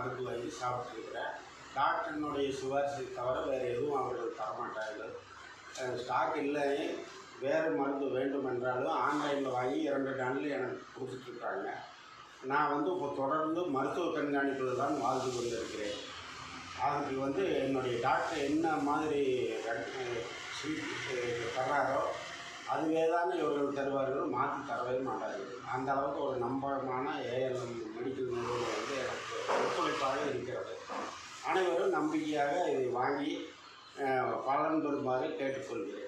மருந்து வாங்கி சாப்பிட்ருக்கிறேன். டாக்டரினுடைய சிபாரிசை தவிர வேறு எதுவும் அவர்கள் தரமாட்டார்கள். ஸ்டாக் இல்லை, வேறு மருந்து வேண்டும் என்றாலும் ஆன்லைனில் வாங்கி 2 நாளில் எனக்கு கொடுத்துட்ருக்காங்க. நான் இப்போ தொடர்ந்து மருத்துவ கண்காணிப்பில் தான் வாழ்ந்து கொண்டிருக்கிறேன். அதுக்கு என்னுடைய டாக்டர் என்ன மாதிரி தர்றாரோ அதுவே தான் இவர்கள் தருவார்கள், மாற்றி தரவே மாட்டார்கள். அந்த அளவுக்கு ஒரு நம்பகமான ஏஎல்எம் மெடிக்கல் நிறுவனம் எனக்கு ஒத்துழைப்பாக இருக்கிறது. அனைவரும் நம்பிக்கையாக இதை வாங்கி பலன் பெறுமாறு கேட்டுக்கொள்கிறேன்.